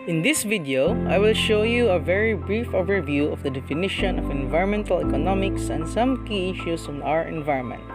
In this video, I will show you a very brief overview of the definition of environmental economics and some key issues on our environment.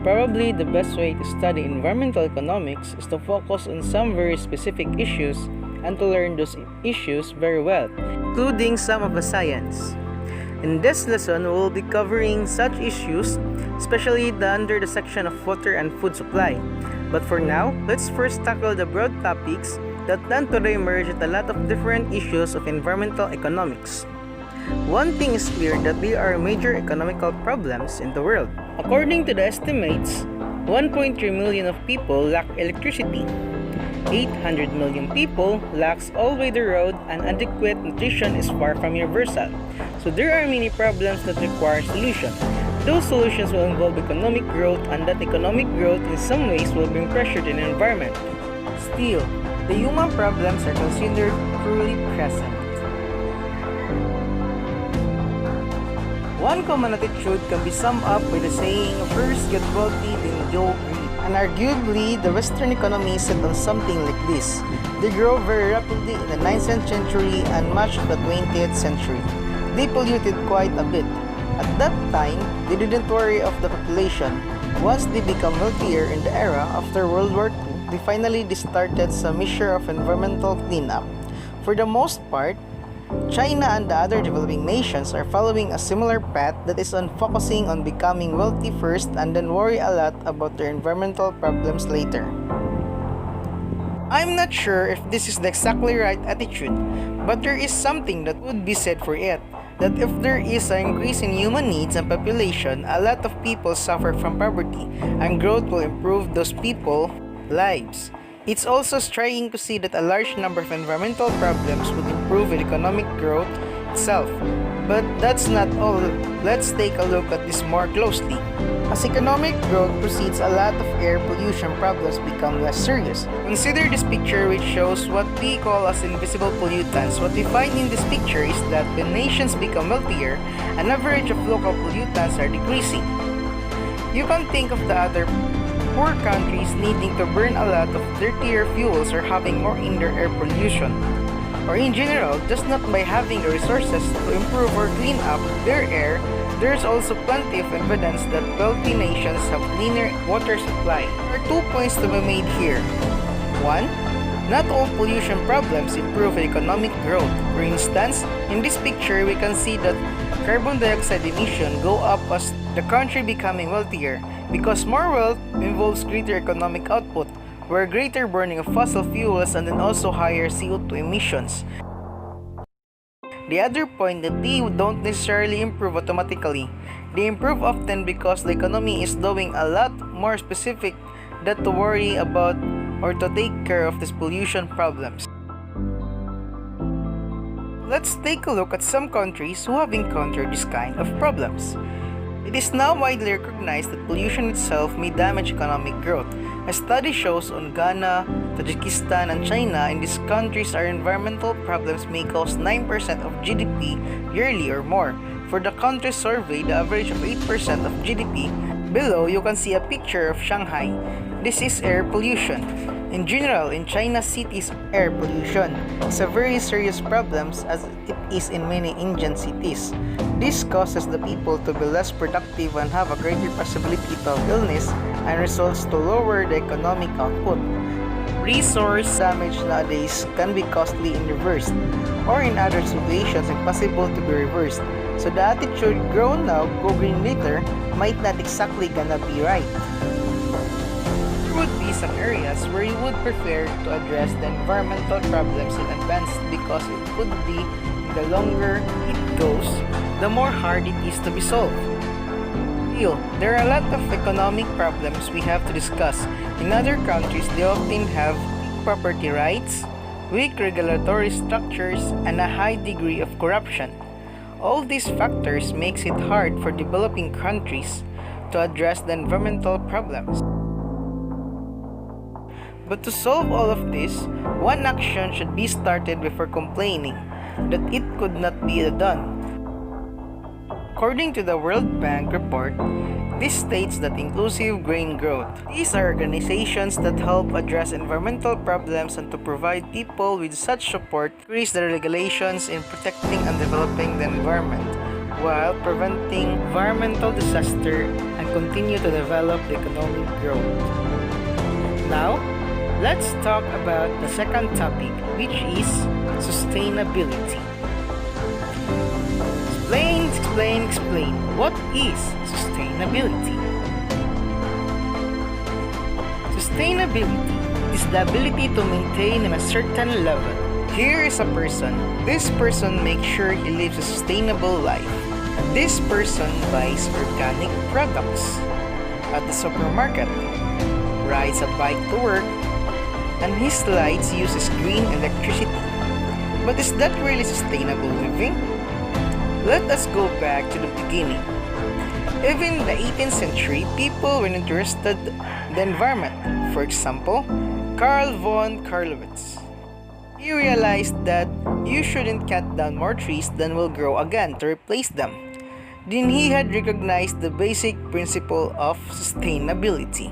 Probably the best way to study environmental economics is to focus on some very specific issues and to learn those issues very well, including some of the science. In this lesson, we will be covering such issues, especially under the section of water and food supply. But for now, let's first tackle the broad topics that tend to emerge at a lot of different issues of environmental economics. One thing is clear that there are major economical problems in the world. According to the estimates, 1.3 million of people lack electricity, 800 million people lacks all-weather road, and adequate nutrition is far from universal. So there are many problems that require solution. Those solutions will involve economic growth, and that economic growth in some ways will bring pressure to the environment. Still, the human problems are considered truly present. One common attitude can be summed up by the saying, first get wealthy, then go greed. And arguably, the Western economy is set on something like this. They grow very rapidly in the 19th century and much of the 20th century. They polluted quite a bit. At that time, they didn't worry of the population. Once they become wealthier in the era after World War II, they finally started some measure of environmental cleanup. For the most part, China and the other developing nations are following a similar path that is on focusing on becoming wealthy first and then worry a lot about their environmental problems later. I'm not sure if this is the exactly right attitude, but there is something that would be said for it, that if there is an increase in human needs and population, a lot of people suffer from poverty, and growth will improve those people's lives. It's also striking to see that a large number of environmental problems would improve with economic growth itself. But that's not all. Let's take a look at this more closely. As economic growth proceeds, a lot of air pollution problems become less serious. Consider this picture, which shows what we call as invisible pollutants. What we find in this picture is that when nations become wealthier, an average of local pollutants are decreasing. You can think of the other poor countries needing to burn a lot of dirtier fuels or having more indoor air pollution, or in general, just not by having the resources to improve or clean up their air. There's also plenty of evidence that wealthy nations have cleaner water supply. There are 2 points to be made here. 1. Not all pollution problems improve with economic growth. For instance, in this picture, we can see that carbon dioxide emission go up as the country becoming wealthier, because more wealth involves greater economic output, where greater burning of fossil fuels and then also higher CO2 emissions. The other point that they don't necessarily improve automatically. They improve often because the economy is doing a lot more specific than to worry about or to take care of these pollution problems. Let's take a look at some countries who have encountered this kind of problems. It is now widely recognized that pollution itself may damage economic growth. A study shows on Ghana, Tajikistan, and China. In these countries, our environmental problems may cause 9% of GDP yearly or more. For the countries surveyed, the average of 8% of GDP. Below, you can see a picture of Shanghai. This is air pollution. In general, in China's cities, air pollution is a very serious problem as it is in many Indian cities. This causes the people to be less productive and have a greater possibility of illness and results to lower the economic output. Resource damage nowadays can be costly in reverse, or in other situations impossible to be reversed. So the attitude, grow now, go green later, might not exactly gonna be right. There would be some areas where you would prefer to address the environmental problems in advance because it could be the longer it goes, the more hard it is to be solved. Still, there are a lot of economic problems we have to discuss. In other countries, they often have property rights, weak regulatory structures, and a high degree of corruption. All these factors makes it hard for developing countries to address the environmental problems. But to solve all of this, one action should be started before complaining that it could not be done. According to the World Bank report, this states that inclusive grain growth. These are organizations that help address environmental problems and to provide people with such support, increase the regulations in protecting and developing the environment, while preventing environmental disaster and continue to develop the economic growth. Now, let's talk about the second topic, which is sustainability. Explain. What is sustainability? Sustainability is the ability to maintain in a certain level. Here is a person. This person makes sure he lives a sustainable life. This person buys organic products at the supermarket, rides a bike to work, and his lights uses green electricity. But is that really sustainable living? Let us go back to the beginning. Even in the 18th century, people were interested in the environment. For example, Karl von Karlowitz. He realized that you shouldn't cut down more trees than will grow again to replace them. Then he had recognized the basic principle of sustainability.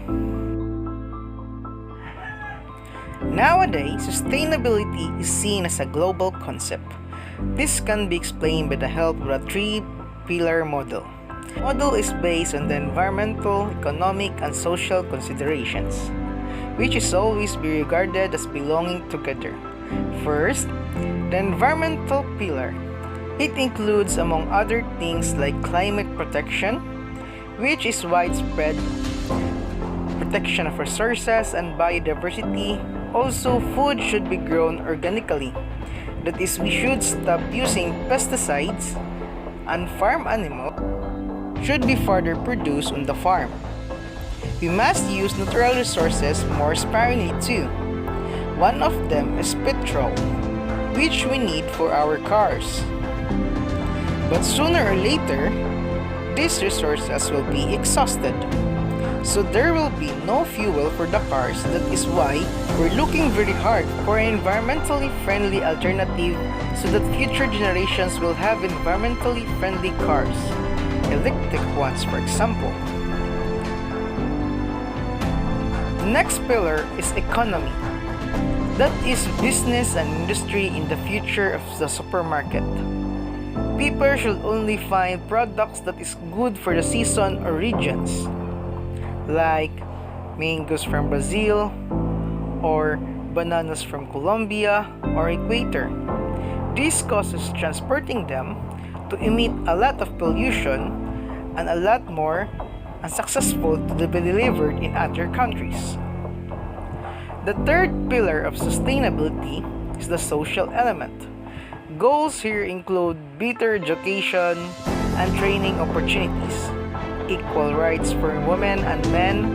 Nowadays, sustainability is seen as a global concept. This can be explained by the help of a three-pillar model. The model is based on the environmental, economic, and social considerations, which is always be regarded as belonging together. First, the environmental pillar. It includes, among other things, like climate protection, which is widespread, protection of resources and biodiversity. Also, food should be grown organically. That is, we should stop using pesticides, and farm animals should be further produced on the farm. We must use natural resources more sparingly too. One of them is petrol, which we need for our cars. But sooner or later, these resources will be exhausted. So there will be no fuel for the cars. That is why we're looking very hard for an environmentally friendly alternative so that future generations will have environmentally friendly cars. Electric ones, for example. The next pillar is economy. That is business and industry in the future of the supermarket. People should only find products that is good for the season or regions, like mangoes from Brazil or bananas from Colombia or Ecuador. This causes transporting them to emit a lot of pollution and a lot more unsuccessful to be delivered in other countries. The third pillar of sustainability is the social element. Goals here include better education and training opportunities, equal rights for women and men,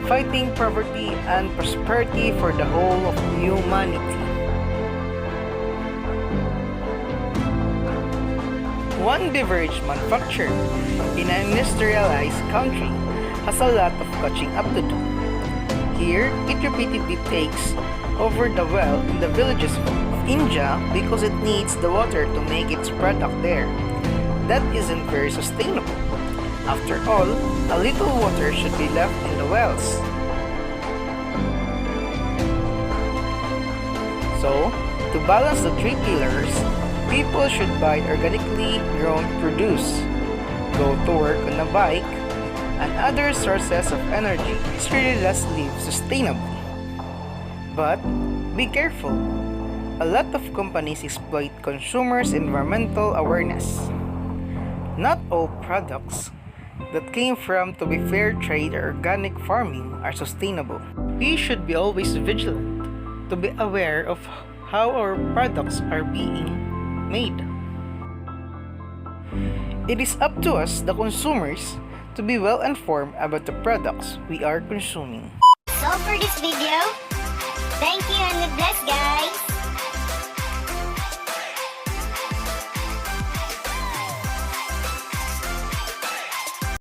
fighting poverty and prosperity for the whole of humanity. One beverage manufacturer in an industrialized country has a lot of catching up to do. Here, it repeatedly takes over the well in the villages of India because it needs the water to make its product there. That isn't very sustainable. After all, a little water should be left in the wells. So, to balance the three pillars, people should buy organically grown produce, go to work on a bike, and other sources of energy. This really does live sustainably. But, be careful. A lot of companies exploit consumers' environmental awareness. Not all products that came from to be fair trade or organic farming are sustainable. We should be always vigilant to be aware of how our products are being made. It is up to us, the consumers, to be well informed about the products we are consuming. So for this video, thank you and God bless guys!